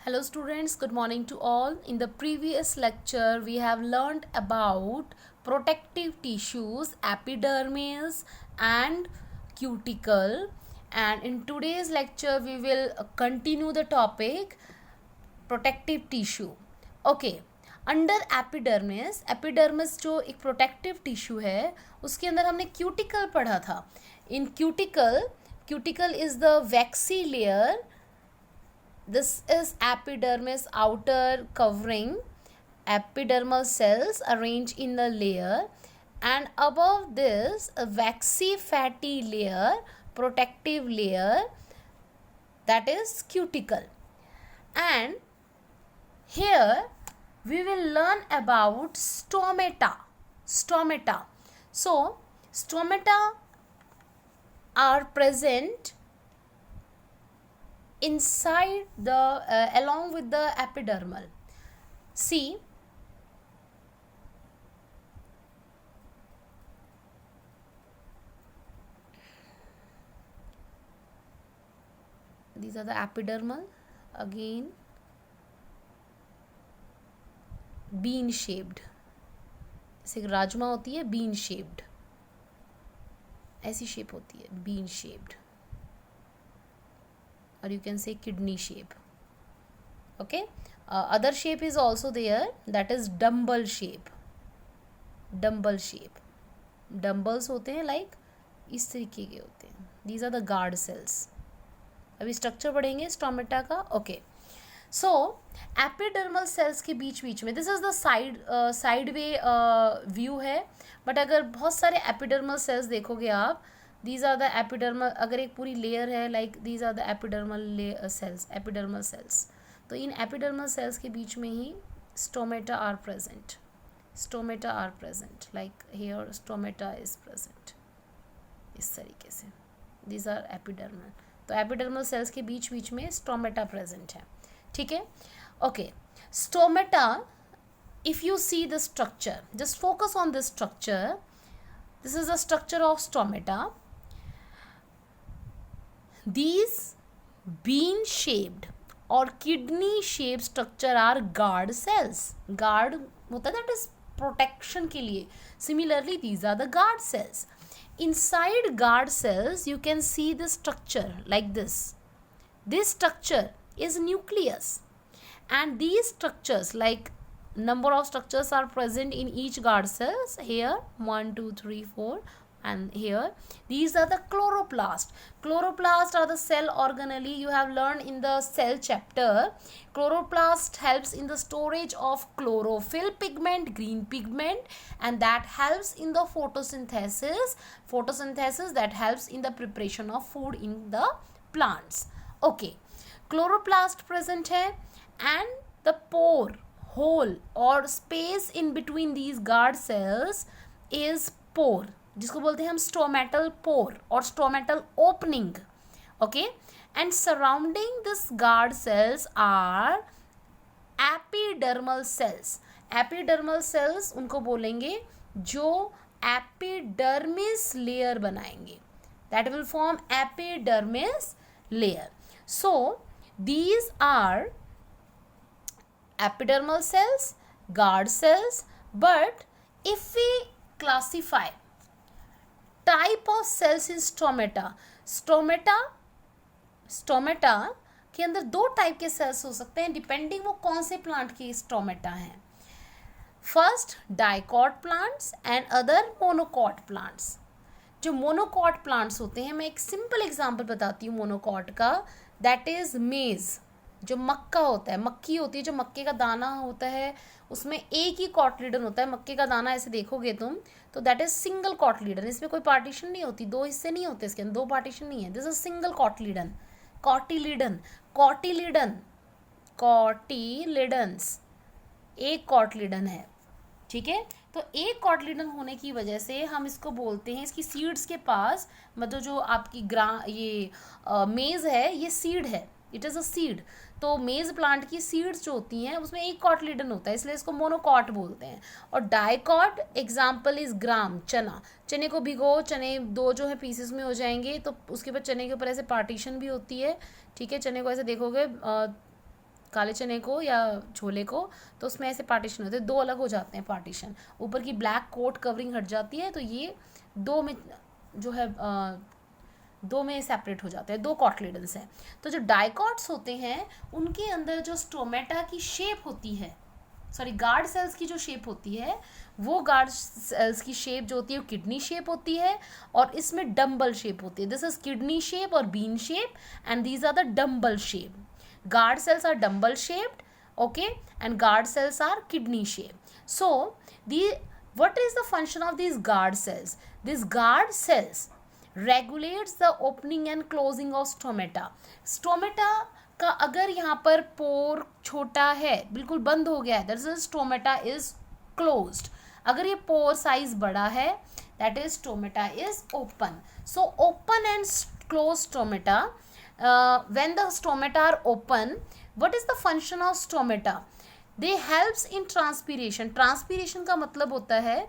Hello students, good morning to all. In the previous lecture, we have learned about protective tissues, epidermis and cuticle. And in today's lecture, we will continue the topic protective tissue. Okay, under epidermis epidermis जो एक protective tissue है उसके अंदर हमने cuticle पढ़ा था. In cuticle is the waxy layer. This is epidermis outer covering epidermal cells arranged in the layer, and above this a waxy fatty layer, protective layer, that is cuticle. And here we will learn about stomata. So stomata are present inside the along with the epidermal. See, these are the epidermal, again bean shaped. जैसे राजमा होती है bean shaped, ऐसी shape होती है bean shaped, or you can say kidney shape. Okay, other shape is also there, that is dumbbell shape. Dumbbells होते हैं like इस तरीके के होते हैं. These are the guard cells. अभी स्ट्रक्चर पढ़ेंगे स्टोमेटा का. ओके, सो एपिडर्मल सेल्स के बीच में this is the side way view है, बट अगर बहुत सारे एपिडर्मल सेल्स देखोगे आप, these are the epidermal, अगर एक पूरी लेयर है like these are the epidermal cells, तो इन epidermal cells के बीच में ही stomata are present, like here stomata is present इस तरीके से. these are epidermal, तो epidermal cells के बीच में stomata present है. ठीक है. Okay, stomata, if you see the structure, just focus on this structure. This is the structure of stomata. These bean shaped or kidney shaped structure are guard cells. Guard होता है that is protection के लिए. Similarly, these are the guard cells. Inside guard cells you can see the structure like this. This structure is nucleus, and these structures, like number of structures are present in each guard cells. Here 1 2 3 4, and here these are the chloroplast. Chloroplast are the cell organelle. You have learned in the cell chapter. Chloroplast helps in the storage of chlorophyll pigment, green pigment, and that helps in the photosynthesis that helps in the preparation of food in the plants. Okay, chloroplast present है, and the pore, hole or space in between these guard cells is pore, जिसको बोलते हैं हम stomatal pore और stomatal opening. Okay, and surrounding this guard cells are epidermal cells. Epidermal cells उनको बोलेंगे जो epidermis layer बनाएंगे, that will form epidermis layer. So these are epidermal cells, guard cells. But if we classify type of cells in stomata के अंदर दो type के sales हो सकते हैं डिपेंडिंग वो कौन से प्लांट की स्टोमेटा हैं. First dicot plants and other monocot plants. जो मोनोकॉट प्लांट्स होते हैं, मैं एक सिंपल एग्जांपल बताती हूँ मोनोकॉट का, दैट इज मेज. जो मक्का होता है, मक्की होती है, जो मक्के का दाना होता है उसमें एक ही कॉटलीडन होता है. मक्के का दाना ऐसे देखोगे तुम तो दैट इज सिंगल कॉटलीडन. इसमें कोई पार्टीशन नहीं होती, दो हिस्से नहीं होते इसके अंदर, दो पार्टीशन नहीं है. This is single cotyledon. Cotyledons एक कॉटलीडन है. ठीक है, तो एक कॉटलीडन होने की वजह से हम इसको बोलते हैं, इसकी सीड्स के पास, मतलब जो आपकी ये मेज है ये सीड है, इट इज़ अ सीड. तो मेज प्लांट की सीड्स जो होती हैं उसमें एक कॉटलीडन होता है, इसलिए इसको मोनोकॉट बोलते हैं. और डाइकॉट एग्जाम्पल इज ग्राम, चने को भिगो, चने दो जो है पीसेस में हो जाएंगे, तो उसके बाद चने के ऊपर ऐसे पार्टीशन भी होती है. ठीक है, चने को ऐसे देखोगे काले चने को या छोले को, तो उसमें ऐसे पार्टीशन होते हैं, दो अलग हो जाते हैं पार्टीशन, ऊपर की ब्लैक कोट कवरिंग हट जाती है, तो ये दो में जो है दो में सेपरेट हो जाते हैं, दो कॉटलेडन्स हैं। तो जो डाइकॉट्स होते हैं उनके अंदर जो स्टोमेटा की शेप होती है, सॉरी गार्ड सेल्स की जो शेप होती है, वो गार्ड सेल्स की शेप जो होती है वो किडनी शेप होती है, और इसमें डम्बल शेप होती है। दिस इज किडनी शेप और bean shape, and these are the dumbbell shape. Guard cells are dumbbell shaped, okay, and guard cells are kidney shaped. So what is the function of these guard cells? These guard cells regulates the opening and closing of stomata. Stomata का अगर यहाँ पर पोर छोटा है, बिल्कुल बंद हो गया है, that is stomata is closed. अगर ये पोर साइज बड़ा है, that is stomata is open. So open and closed stomata. When the stomata are open, what is the function of stomata? They helps in transpiration. Transpiration का मतलब होता है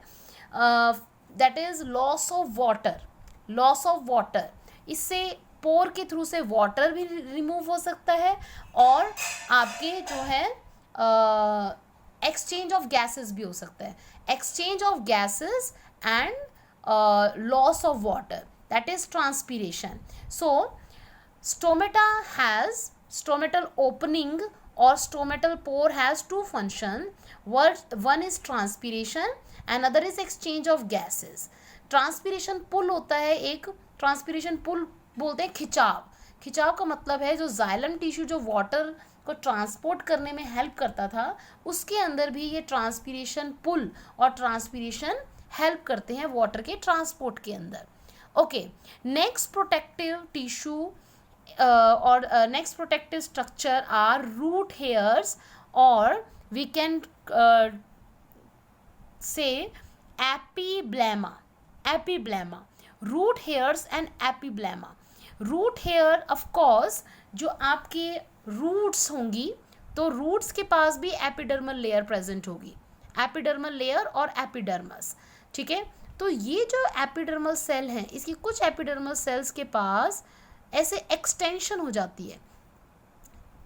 that is loss of water. Loss of water. इससे पोर के through से water भी remove हो सकता है, और आपके जो है एक्सचेंज ऑफ गैसेस भी हो सकता है. Exchange of gases and loss of water, that is transpiration. So stomata has stomatal opening or stomatal pore has two function. One is transpiration, another is exchange of gases. Transpiration pull होता है एक, transpiration pull बोलते हैं खिंचाव. खिंचाव का मतलब है जो जाइलम टिश्यू जो वाटर को ट्रांसपोर्ट करने में हेल्प करता था, उसके अंदर भी ये ट्रांसपीरेशन पुल और ट्रांसपीरेशन हेल्प करते हैं वाटर के ट्रांसपोर्ट के अंदर. Okay, next protective tissue or next protective structure are root hairs, or we can say epiblema. Epiblema, root hairs and epiblema. root hair of course जो आपके roots होंगी, तो roots के पास भी epidermal layer present होगी, epidermal layer और epidermis. ठीक है, तो ये जो epidermal cell हैं, इसकी कुछ epidermal cells के पास ऐसे एक्सटेंशन हो जाती है.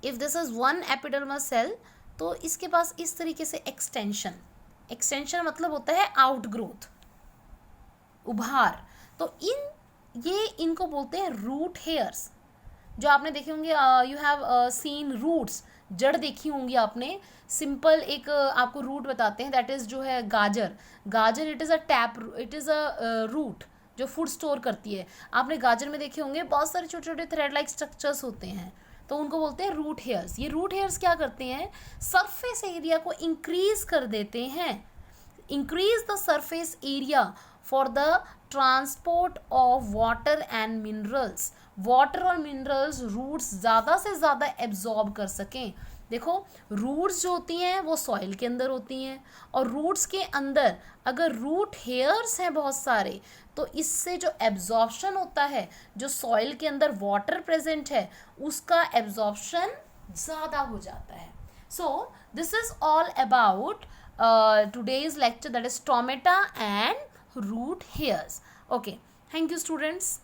If this is one epidermal cell, तो इसके पास इस तरीके से एक्सटेंशन मतलब होता है आउट ग्रोथ, उभार. तो इनको बोलते हैं रूट हेयर्स. जो आपने देखे होंगे, यू हैव सीन रूट्स, जड़ देखी होंगी आपने. सिंपल एक आपको रूट बताते हैं, दैट इज जो है गाजर. इट इज अ रूट जो फूड स्टोर करती है. आपने गाजर में देखे होंगे बहुत सारे छोटे छोटे थ्रेड लाइक स्ट्रक्चर्स होते हैं, तो उनको बोलते हैं रूट हेयर्स. ये रूट हेयर्स क्या करते हैं, सरफेस एरिया को इंक्रीज कर देते हैं. Increase the surface area for the transport of water and minerals. Water और मिनरल्स रूट्स ज़्यादा से ज़्यादा एब्जॉर्ब कर सकें. देखो, रूट्स जो होती हैं वो सॉइल के अंदर होती हैं, और रूट्स के अंदर अगर रूट हेयर्स हैं बहुत सारे, तो इससे जो एब्जॉर्प्शन होता है, जो सॉइल के अंदर वाटर प्रेजेंट है उसका एब्जॉर्प्शन ज़्यादा हो जाता है. So this is all about today's lecture, that is stomata and root hairs. Okay, thank you students.